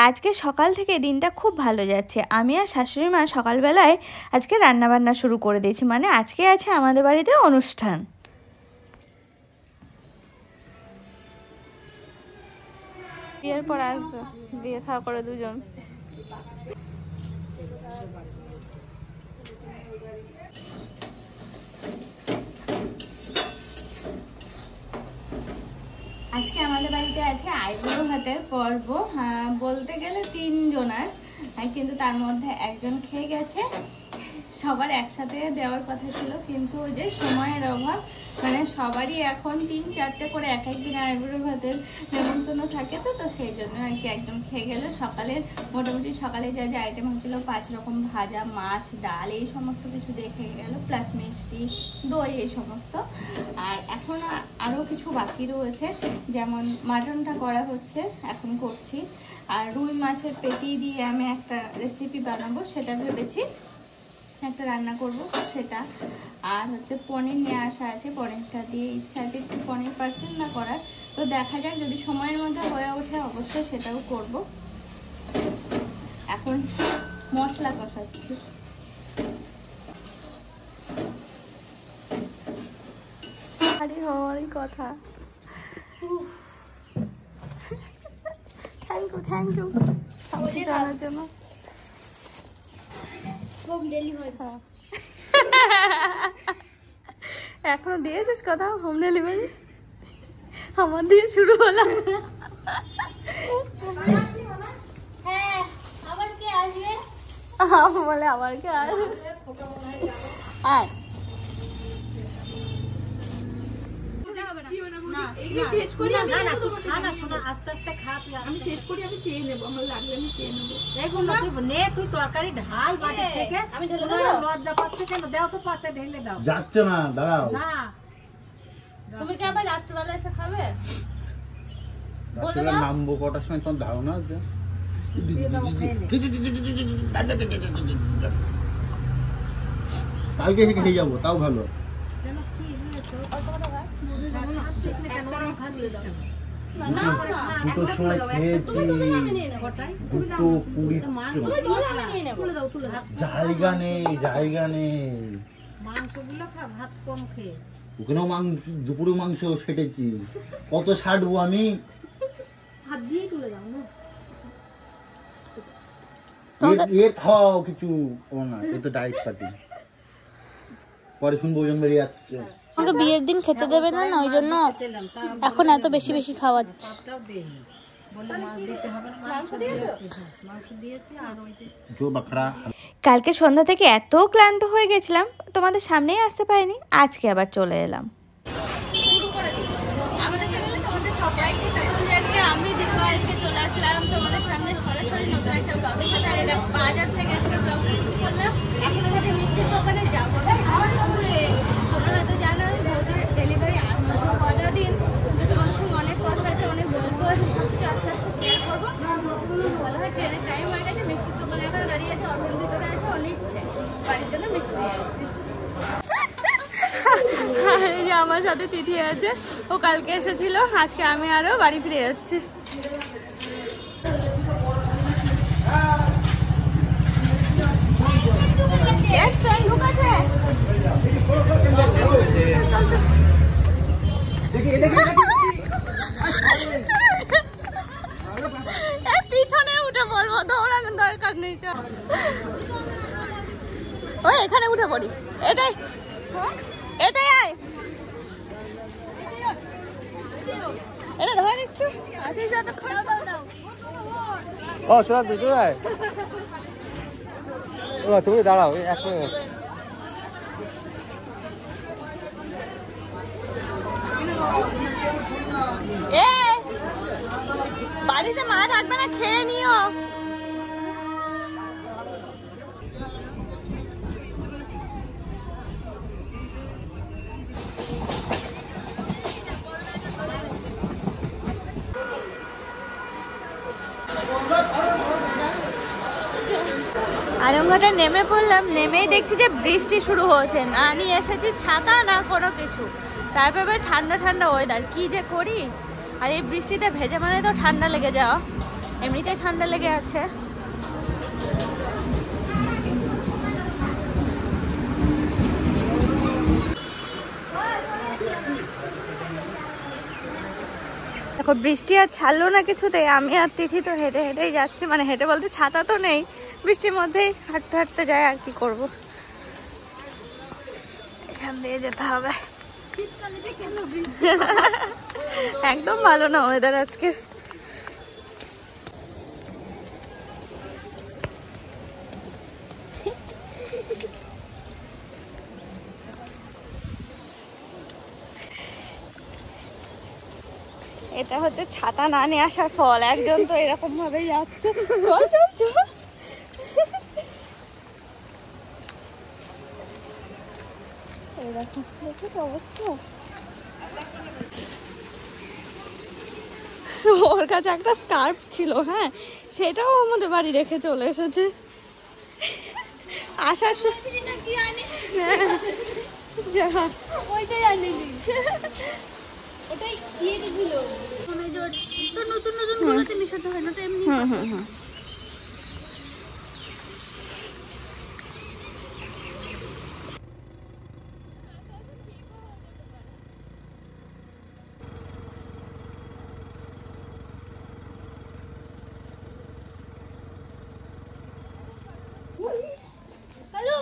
আজকে সকাল থেকে দিনটা খুব ভালো যাচ্ছে। আমি আর শাশুড়ি মা সকালবেলায় আজকে রান্নাবান্না শুরু করে দিয়েছি, মানে আজকে আছে আমাদের বাড়িতে অনুষ্ঠান। বিয়ের পর আসবে, বিয়ে থাকা করে দুজন। আজকে আমাদের বাড়িতে আছে আইবুড়ো ভাতের পর্ব। বলতে গেলে 3 জনার, কিন্তু তার মধ্যে একজন খেয়ে গেছে। সবার একসাথে দেওয়ার কথা ছিল, কিন্তু ওই যে সময়ের অভাব, মানে সবারই এখন 3-4টে করে এক একদিন আইবুড়ো ভাতের নেমন্তন্ন থাকে, তো সেই জন্য আর কি একজন খেয়ে গেল। সকালে মোটামুটি সকালে যা যা আইটেম হচ্ছিলো 5 রকম ভাজা, মাছ, ডাল, এই সমস্ত কিছু দেখে গেল, প্লাস মিষ্টি, দই, এই সমস্ত। আর এখন আরও কিছু বাকি রয়েছে, যেমন মাটনটা করা হচ্ছে, এখন করছি। আর রুই মাছের পেটি দিয়ে আমি একটা রেসিপি বানাবো, সেটা ভেবেছি একটা রান্না করব সেটা। আর হচ্ছে পনির নিয়ে আসা আছে, পনিরটা দিয়ে ইচ্ছা আছে একটু পনির পার্সেন্ট না করার, তো দেখা যাক যদি সময়ের মধ্যে হয়ে ওঠে অবশ্যই সেটাও করব। এখন মশলা কষাচ্ছি। আরে হওয়ারই কথা। থ্যাংক ইউ সামনে জানার জন্য। এখনো দিয়েছিস কথা? হোম ডেলিভারি আমার দিয়ে শুরু হলাম। বলে আবার কে আসবে? আয় যাচ্ছে না, দাঁড়াও। তুমি কি আবার রাত্রিবেলা এসে খাবে? নামবো কটার সময় তোমার ধারণা আছে? কালকে এসে খেয়ে যাবো, তাও ভালো। দুটোর সময় খেয়েছি, 2:20। জায়গা নেই। ওখানেও দুপুরে মাংস সেটেছি, কত ছাড়বো আমি? খাওয়াও কিছু না, এ তো ডায়েট পার্টি। পরে শুনবো ওজন বেরিয়ে যাচ্ছে। আমাকে বিয়ের দিন খেতে দেবে না, ওই জন্য এখন এত বেশি বেশি খাওয়াচ্ছে। কালকে সন্ধ্যা থেকে এত ক্লান্ত হয়ে গেছিলাম, তোমাদের সামনেই আসতে পারিনি, আজকে আবার চলে এলাম। আমি চলে আসলাম তোমাদের সামনে সরাসরি নতুন একটা ব্লগের সাথে। বাজার থেকে করলাম, এখন মিষ্টির দোকানে যাবো। তোমরা হয়তো জানো ডেলিভারি 8 মাস কটা দিন, কিন্তু তোমাদের সঙ্গে অনেক কথা আছে, অনেক গল্প আছে, সব কিছু আস্তে আস্তে শেয়ার করবো। ভালো হয়, ট্রেনের টাইম হয়ে গেছে, মিষ্টির দোকানে এখন দাঁড়িয়ে আছে, অর্ধেক ভিতরে আছে, অনেক ইচ্ছে বাড়ির জন্য মিষ্টি নিয়ে আছে। এই যে আমার সাথে তিথি আছে, ও কালকে এসেছিল, আজকে আমি আরো বাড়ি ফিরে যাচ্ছি। পিছনে উঠে পড়বো, দৌড়ানোর দরকার নেই। ওই এখানে উঠে পড়ি, এটাই আয়, এটা ধর একটু। আছিস এতক্ষণ? ও চলো দুটো আয়। তুমি দাঁড়াও এক মিনিট। বাড়িতে মা থাকবে না, খেয়ে নিও। আরামঘাটায় নেমে পড়লাম, নেমেই দেখছি যে বৃষ্টি শুরু হয়েছে। না নিয়ে এসেছি ছাতা না কোনো কিছু, তারপরে ঠান্ডা ঠান্ডা ওয়েদার, কি যে করি। আর এই বৃষ্টিতে ভেজে মানে তো ঠান্ডা লেগে যাওয়া, এমনিতেই ঠান্ডা লেগে আছে। দেখো বৃষ্টি আর ছাড়লো না কিছুতেই, আমি আর তিথি তো হেঁটে হেঁটেই যাচ্ছি, মানে হেঁটে বলতে ছাতা তো নেই, বৃষ্টির মধ্যেই হাঁটতে হাঁটতে যায়, আর কি করব। এখান দিয়ে যেতে হবে। একদম ভালো না ওয়েদার আজকে। এটা হচ্ছে ছাতা না নিয়ে আসার ফল। একজন তো এরকম ভাবে যাচ্ছে। চল চল চল। এরকম দেখো অবস্থা। ওর কাছে একটা স্কার্ফ ছিল, হ্যাঁ সেটাও আমাদের বাড়ি রেখে চলে এসেছে। আসার ওইটাই আনিনি, ওটাই দিয়ে দিছিল। নতুন নতুন গুলোতে মিশাতে হয় না তো এমনি। হ্যালো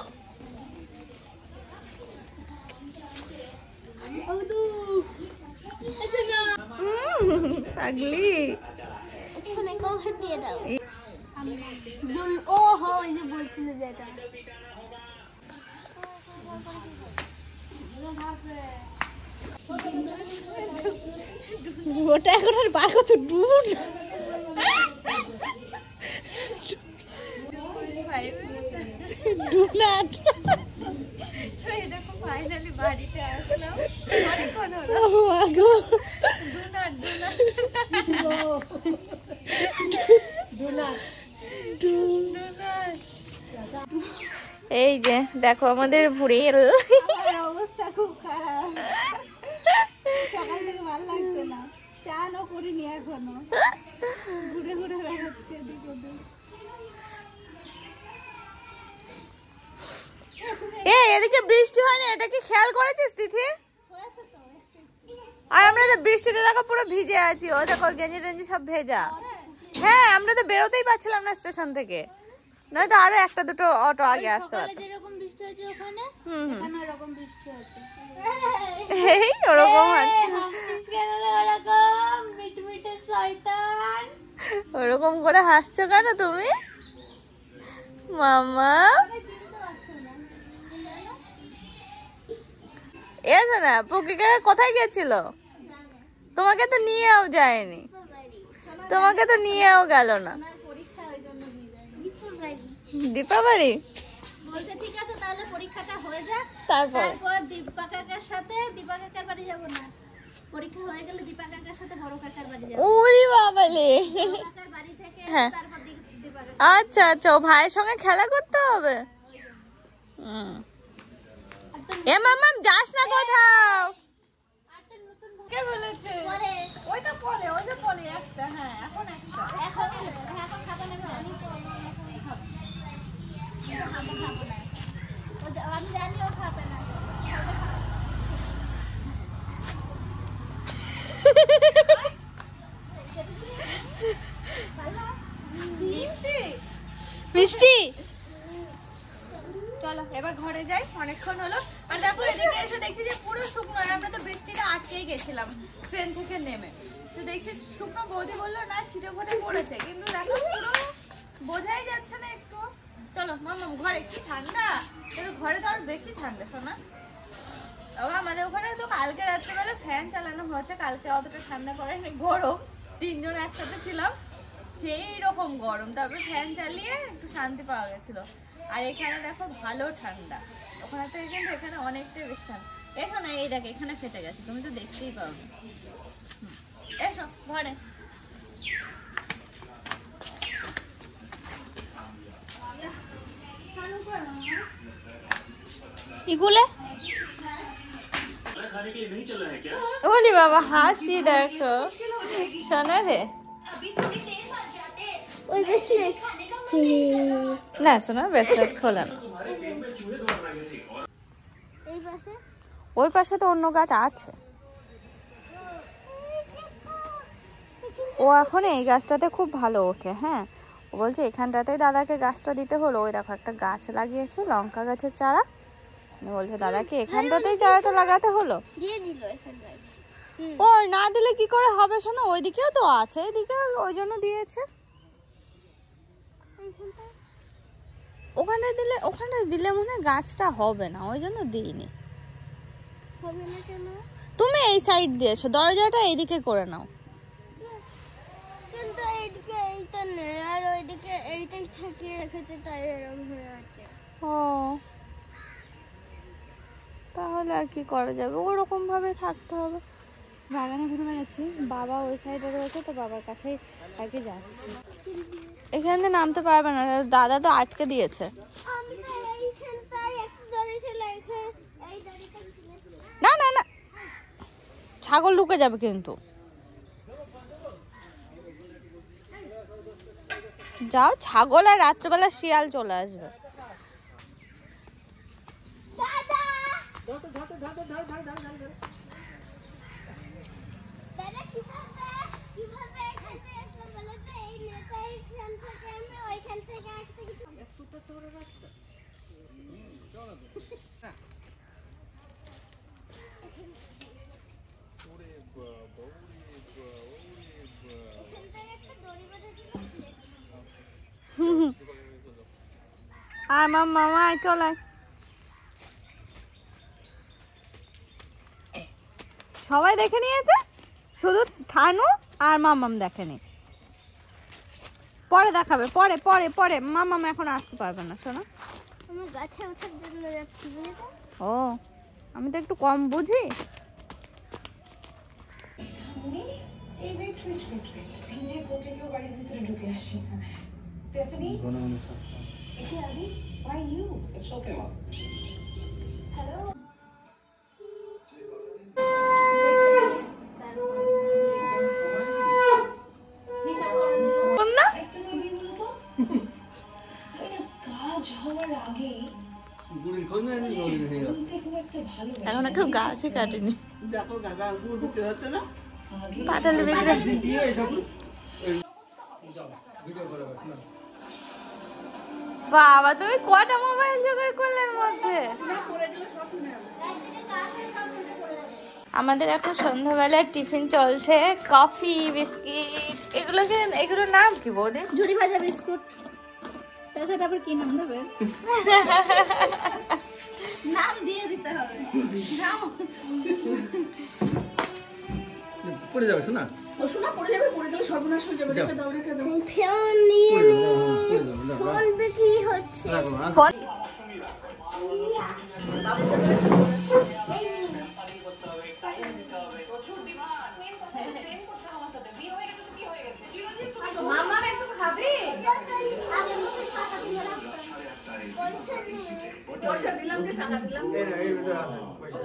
পাগলি, ওখানে কভার দিয়ে দাও। ও হো, ওই যে বলছিল যে এটা ওটা এখন আর বার কত দূর। ডুনাট, দেখো ফাইনালি বাড়িতে আসলাম। অনেকক্ষণ হলো। এই যে দেখো আমাদের ভুড়ির অবস্থা খুব খারাপ, সকাল থেকে ভালো লাগছে না, চানও করিনি এখনো, ঘুরে ঘুরে বেড়াচ্ছে এদিক ওদিক। এদিকে বৃষ্টি হয়নি, এটা কি খেয়াল করেছিস তিথি? আর আমরা তো বৃষ্টিতে দেখো পুরো ভিজে আছি, ও দেখো গেঞ্জি টেঞ্জি সব ভেজা। হ্যাঁ আমরা তো বেরোতেই পারছিলাম না স্টেশন থেকে, নয়তো আরো একটা দুটো অটো আগে আসতে হতো। যেরকম বৃষ্টি হয়েছে ওখানে, এখানে ওরকম বৃষ্টি হচ্ছে। এই ওরকম ওরকম করে হাসছো কেন তুমি মামা? এসো না, পুকিকে কোথায় গেছিল? তোমাকে তো নিয়েও যায়নি, তোমাকে তো নিয়েও গেল না। দীপাবাড়ি বলতে ঠিক আছে, তাহলে পরীক্ষাটা হয়ে যাক, তারপর দীপা কাকার সাথে দীপা কাকার বাড়ি যাব না, পরীক্ষা হয়ে গেলে দীপা কাকার সাথে বড় কাকার বাড়ি যাব। ওই বাবালে, কাকার বাড়ি থেকে তারপর দীপা কাকা। আচ্ছা আচ্ছা, ও ভাইয়ের সঙ্গে খেলা করতে হবে। এ মামাম যাস না কোথাও। কে বলেছে? ওই তো পলে, ওই যে পলে একটা। হ্যাঁ এখন একটা, এখন খাবে না, আমি খাবো না, আমি জানি ও খাবে না। মিষ্টি চলো এবার ঘরে যাই, অনেকক্ষণ হলো। আর তারপর এদিকে এসে দেখছি যে পুরো শুকনো, আমরা তো বৃষ্টিতে আটকেই গেছিলাম ট্রেন থেকে নেমে, তো দেখছি শুকনো। বৌদি বললো না ছিটে ফোটে পড়েছে, কিন্তু দেখো পুরো বোঝাই যাচ্ছে না একটু। চলো মামাম ঘরে, কি ঠান্ডা, কিন্তু ঘরে তো আর বেশি ঠান্ডা শোনা। আমাদের ওখানে তো কালকে রাত্রেবেলা ফ্যান চালানো হয়েছে, কালকে অতটা ঠান্ডা পড়েনি, গরম, তিনজন একসাথে ছিলাম, সেই রকম গরম, তারপরে ফ্যান চালিয়ে একটু শান্তি পাওয়া গেছিল। আর এখানে দেখো ভালো ঠান্ডা, ওখানে তো এখানে অনেকটাই বেশি ঠান্ডা। এখানে এই দেখ, এখানে ফেটে গেছে, তুমি তো দেখতেই পাও। এসো ঘরে। ইগুলে ওলি বাবা হাসি দেখো শোনা রে না শোনা ব্রেসলেট খোলে না ওই পাশে তো অন্য গাছ আছে ও এখন এই গাছটাতে খুব ভালো ওঠে হ্যাঁ ও বলছে এখানটাতেই দাদাকে গাছটা দিতে হলো ওই দেখো একটা গাছ লাগিয়েছে লঙ্কা গাছের চারা বলছে দাদাকে এখানটাতেই চারাটা লাগাতে হলো ও না দিলে কি করে হবে শোনো ওইদিকেও তো আছে এদিকে ওই জন্য দিয়েছে ওখানে দিলে মনে হয় গাছটা হবে না ওই জন্য দিইনি তুমি এই সাইড দিয়ে এসো দরজাটা এইদিকে করে নাও ও তাহলে আর কি করা যাবে ওরকম ভাবে থাকতে হবে বাগানে ঘুরে বেড়াচ্ছি বাবা ওই সাইডে রয়েছে তো বাবার কাছেই আর কি যাচ্ছি এখানে নামতে পারবে না দাদা তো আটকে দিয়েছে না না না ছাগল ঢুকে যাবে কিন্তু যাও ছাগল আর রাত্রেবেলা শিয়াল চলে আসবে আর মামা চলে সবাই দেখে নিয়েছে শুধু থানু আর মামাম দেখেনি পরে দেখাবে পরে পরে পরে মামাম এখন আসতে পারবে না শোনো আমার গাছে ওঠার জন্য যাচ্ছি ও আমি তো একটু কম বুঝি এখন কেউ গাছে কাটেনি পাটালি বিক্রি বাবা তুমি কটা মোবাইল জোগাড় করলেন মধ্যে আমাদের এখন সন্ধ্যাবেলায় টিফিন চলছে কফি বিস্কিট এগুলোর নাম কি বৌদি ঝুড়ি ভাজা বিস্কুট তাছাড়া আবার কি নাম দেবে নাম দিয়ে দিতে হবে পড়ে যাবে শোনা ও শোনা পড়ে যাবে পড়ে গেলে সর্বনাশ হয়ে যাবে রেখে দাও ফোন নিয়ে ফোন বিক্রি হচ্ছে ফোন মামা একটু খাবে পয়সা দিলাম যে টাকা দিলাম এই ভিতরে আছে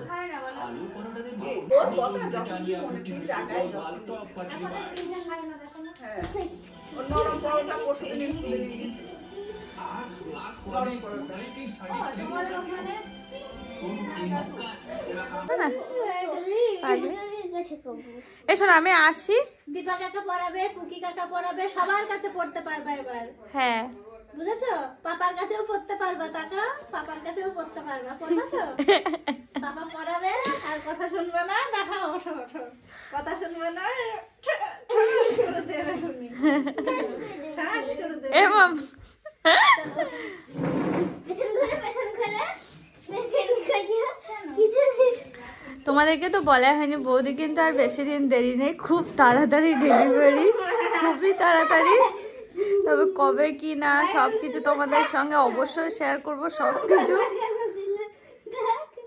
খায় না বলো ওর কথা যখন মনে কি জায়গায় হ্যাঁ ওর নরম পরোটা পরশু দিন স্কুলে নিয়ে গেছে নরম পরোটা এসো না আমি আসি দীপা কাকা পড়াবে পুকি কাকা পড়াবে সবার কাছে পড়তে পারবে এবার হ্যাঁ বুঝেছো পাপার কাছেও পড়তে পারবে টাকা পাপার কাছেও পড়তে পারবে পড়বে তো পাপা পড়াবে আর কথা শুনবে না দেখা ওঠো ওঠো কথা শুনবে না করে দেবে তুমি ঠাস করে দেবে এ মাম পেছন ঘুরে তোমাদেরকে তো বলা হয়নি বৌদি কিন্তু আর বেশি দিন দেরি নেই খুব তাড়াতাড়ি ডেলিভারি খুবই তাড়াতাড়ি তবে কবে কি না সবকিছু তোমাদের সঙ্গে অবশ্যই শেয়ার করব সবকিছু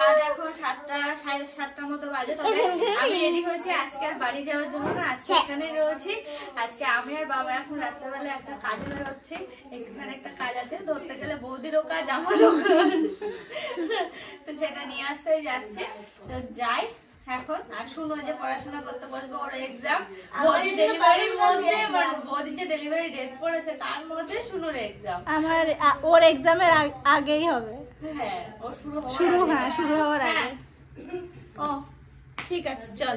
আজ এখন 7টা 7:30টার মতো বাজে। তবে আমি রেডি হয়েছি আজকে আর বাড়ি যাওয়ার জন্য না, আজকে এখানে রয়েছি। আজকে আমি আর বাবা এখন রাত্রেবেলা একটা কাজে বেরোচ্ছি, এখানে একটা কাজ আছে, ধরতে গেলে বৌদিরও কাজ আমারও কাজ, তো সেটা নিয়ে আসতে যাচ্ছে। তো যাই এখন। আর শুনো যে পড়াশোনা করতে বসবো, ওর এক্সাম বৌদি ডেলিভারির মধ্যে, বৌদি যে ডেলিভারি ডেট পড়েছে তার মধ্যে শুনুর এক্সাম। আমার ওর এক্সামের আগেই হবে। হ্যাঁ ওর শুরু শুরু হওয়ার আগে। ও ঠিক আছে চল।